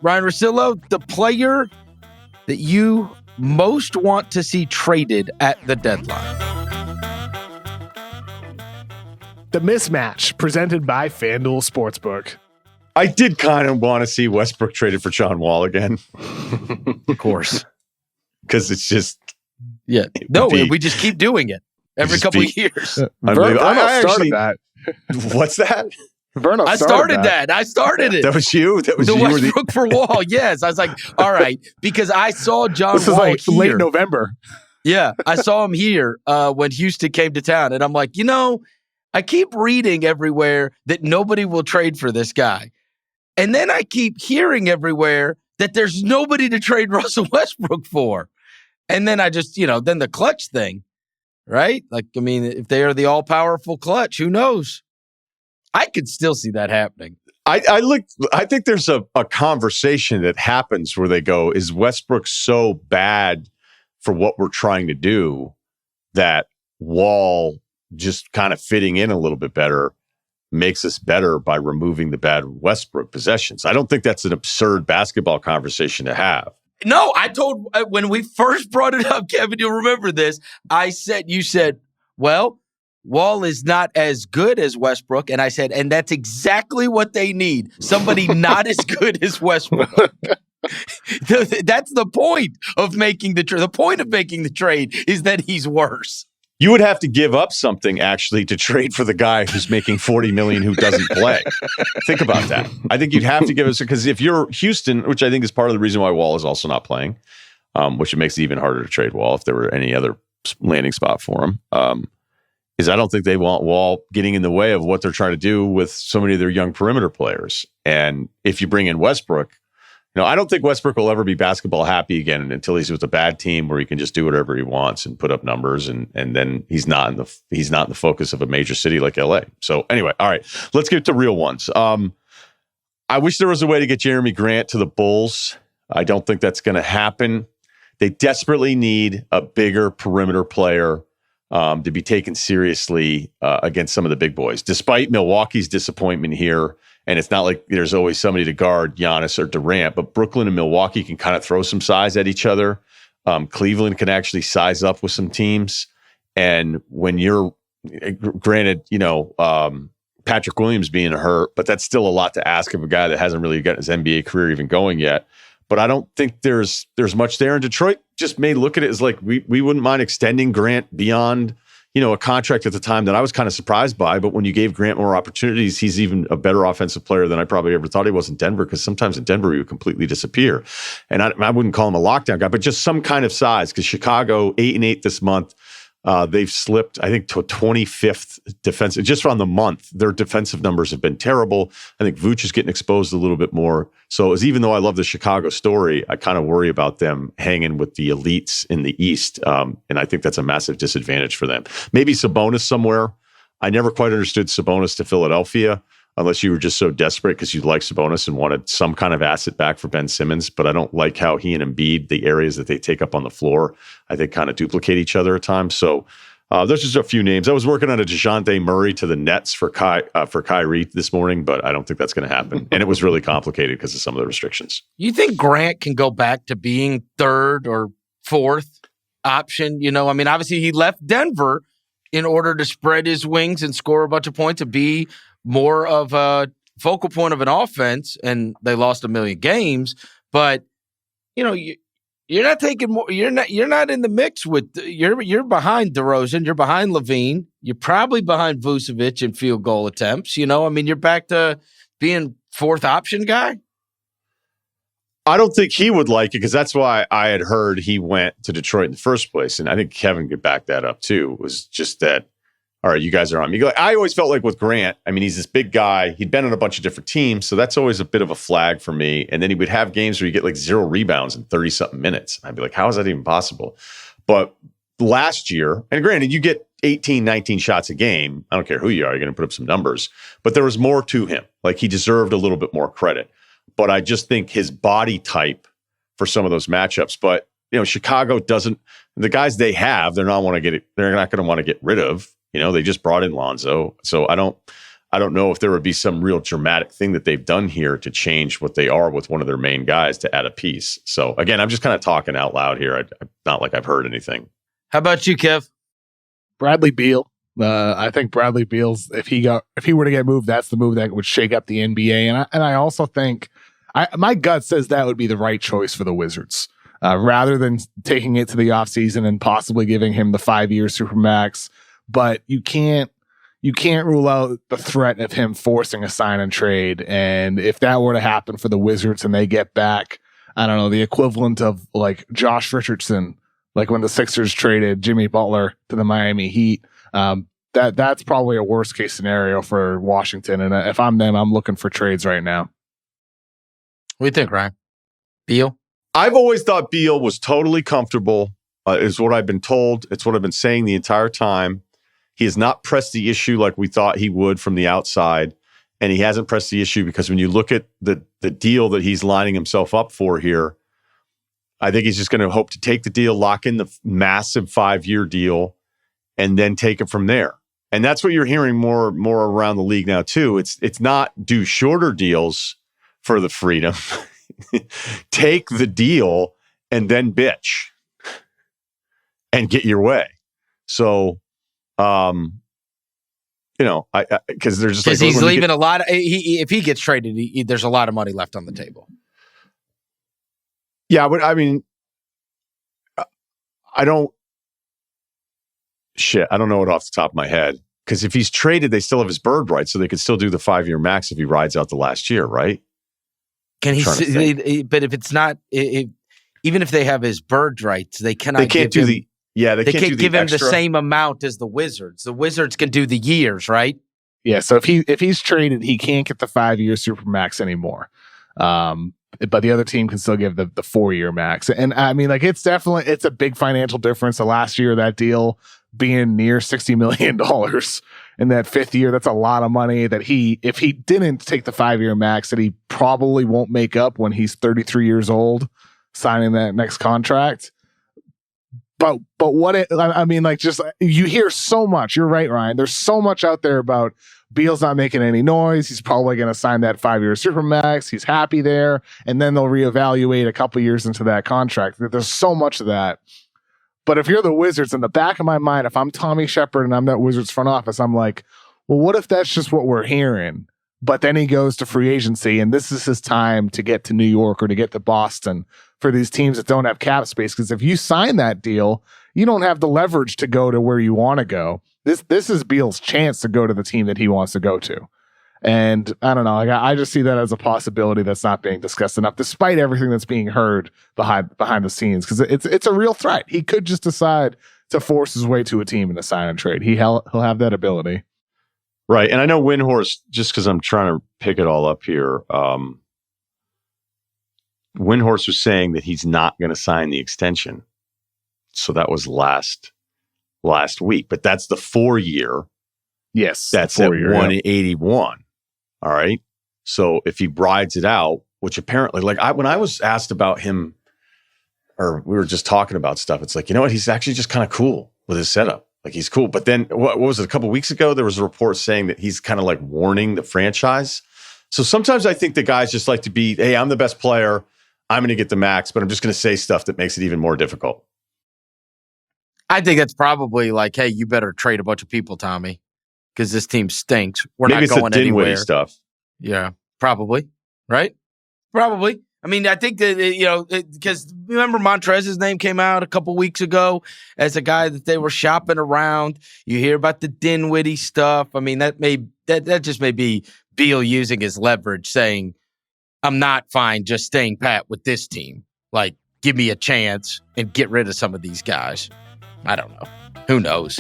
Ryen Russillo, the player that you most want to see traded at the deadline. The Mismatch, presented by FanDuel Sportsbook. I did kind of want to see Westbrook traded for John Wall again. Of course. Because it's just... Yeah. No, we just keep doing it every couple of years. Vernon started that. What's that? Vernon I started that. I started it. That was you? That was the you Westbrook for Wall, yes. I was like, all right, because I saw John this Wall is like here. late November. Yeah, I saw him here when Houston came to town, and I'm like, I keep reading everywhere that nobody will trade for this guy. And then I keep hearing everywhere that there's nobody to trade Russell Westbrook for. And then I just, then the clutch thing, right? Like, I mean, if they are the all-powerful clutch, who knows? I could still see that happening. I think there's a conversation that happens where they go, is Westbrook so bad for what we're trying to do that Wall just kind of fitting in a little bit better makes us better by removing the bad Westbrook possessions? I don't think that's an absurd basketball conversation to have. No, I told, when we first brought it up, Kevin, you'll remember this. You said, well, Wall is not as good as Westbrook. And I said, and that's exactly what they need. Somebody not as good as Westbrook. That's the point of making the trade. The point of making the trade is that he's worse. You would have to give up something, actually, to trade for the guy who's making $40 million who doesn't play. Think about that. I think you'd have to give us, because if you're Houston, which I think is part of the reason why Wall is also not playing, which it makes it even harder to trade Wall if there were any other landing spot for him, is I don't think they want Wall getting in the way of what they're trying to do with so many of their young perimeter players. And if you bring in Westbrook, I don't think Westbrook will ever be basketball happy again until he's with a bad team where he can just do whatever he wants and put up numbers, and then he's not in the focus of a major city like LA. So anyway, all right, let's get to real ones. I wish there was a way to get Jerami Grant to the Bulls. I don't think that's going to happen. They desperately need a bigger perimeter player to be taken seriously against some of the big boys, despite Milwaukee's disappointment here. And it's not like there's always somebody to guard Giannis or Durant, but Brooklyn and Milwaukee can kind of throw some size at each other. Cleveland can actually size up with some teams. And when you're, granted, Patrick Williams being hurt, but that's still a lot to ask of a guy that hasn't really gotten his NBA career even going yet. But I don't think there's much there. And Detroit just may look at it as like, we wouldn't mind extending Grant beyond a contract at the time that I was kind of surprised by. But when you gave Grant more opportunities, he's even a better offensive player than I probably ever thought he was in Denver, because sometimes in Denver he would completely disappear. And I wouldn't call him a lockdown guy, but just some kind of size, because Chicago 8-8 this month. They've slipped, I think, to a 25th defensive. Just on the month, their defensive numbers have been terrible. I think Vooch is getting exposed a little bit more. So even though I love the Chicago story, I kind of worry about them hanging with the elites in the East. And I think that's a massive disadvantage for them. Maybe Sabonis somewhere. I never quite understood Sabonis to Philadelphia, unless you were just so desperate because you liked Sabonis and wanted some kind of asset back for Ben Simmons. But I don't like how he and Embiid, the areas that they take up on the floor, I think kind of duplicate each other at times. So there's just a few names. I was working on a DeJounte Murray to the Nets for Kyrie this morning, but I don't think that's going to happen. And it was really complicated because of some of the restrictions. You think Grant can go back to being third or fourth option? Obviously he left Denver in order to spread his wings and score a bunch of points and be more of a focal point of an offense, and they lost 1 million games. But you're not taking more. You're not in the mix with. You're behind DeRozan. You're behind LaVine. You're probably behind Vucevic in field goal attempts. You're back to being fourth option guy. I don't think he would like it, because that's why I had heard he went to Detroit in the first place, and I think Kevin could back that up too. It was just that. All right, you guys are on me. I always felt like with Grant, he's this big guy. He'd been on a bunch of different teams, so that's always a bit of a flag for me. And then he would have games where you get like 0 rebounds in 30-something minutes. I'd be like, how is that even possible? But last year, and granted, you get 18, 19 shots a game. I don't care who you are. You're going to put up some numbers. But there was more to him. Like, he deserved a little bit more credit. But I just think his body type for some of those matchups. But, Chicago doesn't – the guys they have, they're not going to want to get rid of. They just brought in Lonzo. So I don't I don't know if there would be some real dramatic thing that they've done here to change what they are with one of their main guys to add a piece. So again, I'm just kind of talking out loud here. I'm not like I've heard anything. How about you, Kev? Bradley Beal. I think Bradley Beal's if he were to get moved, that's the move that would shake up the NBA. And I also think my gut says that would be the right choice for the Wizards. Rather than taking it to the offseason and possibly giving him the 5-year supermax. But you can't rule out the threat of him forcing a sign and trade. And if that were to happen for the Wizards and they get back, I don't know, the equivalent of like Josh Richardson, like when the Sixers traded Jimmy Butler to the Miami Heat, that's probably a worst case scenario for Washington. And if I'm them, I'm looking for trades right now. What do you think, Ryan? Beal? I've always thought Beal was totally comfortable, is what I've been told. It's what I've been saying the entire time. He has not pressed the issue like we thought he would from the outside. And he hasn't pressed the issue because when you look at the deal that he's lining himself up for here, I think he's just going to hope to take the deal, lock in the massive 5-year deal, and then take it from there. And that's what you're hearing more around the league now, too. It's not do shorter deals for the freedom. Take the deal and then bitch and get your way. So, because they're just because he's leaving a lot. If he gets traded, there's a lot of money left on the table. Yeah, but I mean, I don't know it off the top of my head. Because if he's traded, they still have his bird rights, so they could still do the 5-year max if he rides out the last year, right? Can he? But if it's not, even if they have his bird rights, they cannot. They can't do him, they can't give him the same amount as the Wizards. The Wizards can do the years, right? Yeah. So if he's traded, he can't get the 5-year supermax anymore. But the other team can still give the 4-year max. And I mean, like it's a big financial difference. The last year of that deal being near $60 million in that 5th year, that's a lot of money that if he didn't take the 5-year max, that he probably won't make up when he's 33 years old signing that next contract. But just you hear so much. You're right, Ryan. There's so much out there about Beal's not making any noise. He's probably going to sign that 5-year supermax. He's happy there. And then they'll reevaluate a couple years into that contract. There's so much of that. But if you're the Wizards, in the back of my mind, if I'm Tommy Shepard and I'm that Wizards front office, I'm like, well, what if that's just what we're hearing? But then he goes to free agency and this is his time to get to New York or to get to Boston for these teams that don't have cap space. Because if you sign that deal, you don't have the leverage to go to where you want to go. This is Beal's chance to go to the team that he wants to go to. And I don't know, I just see that as a possibility that's not being discussed enough, despite everything that's being heard behind the scenes, because it's a real threat. He could just decide to force his way to a team in a sign and trade. He'll have that ability. Right. And I know Windhorst, just because I'm trying to pick it all up here, Windhorst was saying that he's not going to sign the extension. So that was last week. But that's the 4-year. Yes. That's at 181. All right. So if he rides it out, which apparently, when I was asked about him, or we were just talking about stuff, it's like, you know what? He's actually just kind of cool with his setup. Like he's cool. But then what was it? A couple of weeks ago, there was a report saying that he's kind of like warning the franchise. So sometimes I think the guys just like to be, hey, I'm the best player. I'm going to get the max, but I'm just going to say stuff that makes it even more difficult. I think that's probably like, hey, you better trade a bunch of people, Tommy, because this team stinks. We're Maybe not going it's anywhere. Dinwiddie stuff. Yeah, probably. Right? Probably. I mean, I think that, because remember Montrez's name came out a couple weeks ago as a guy that they were shopping around. You hear about the Dinwiddie stuff. I mean, that just may be Beal using his leverage saying, I'm not fine just staying pat with this team. Like, give me a chance and get rid of some of these guys. I don't know. Who knows?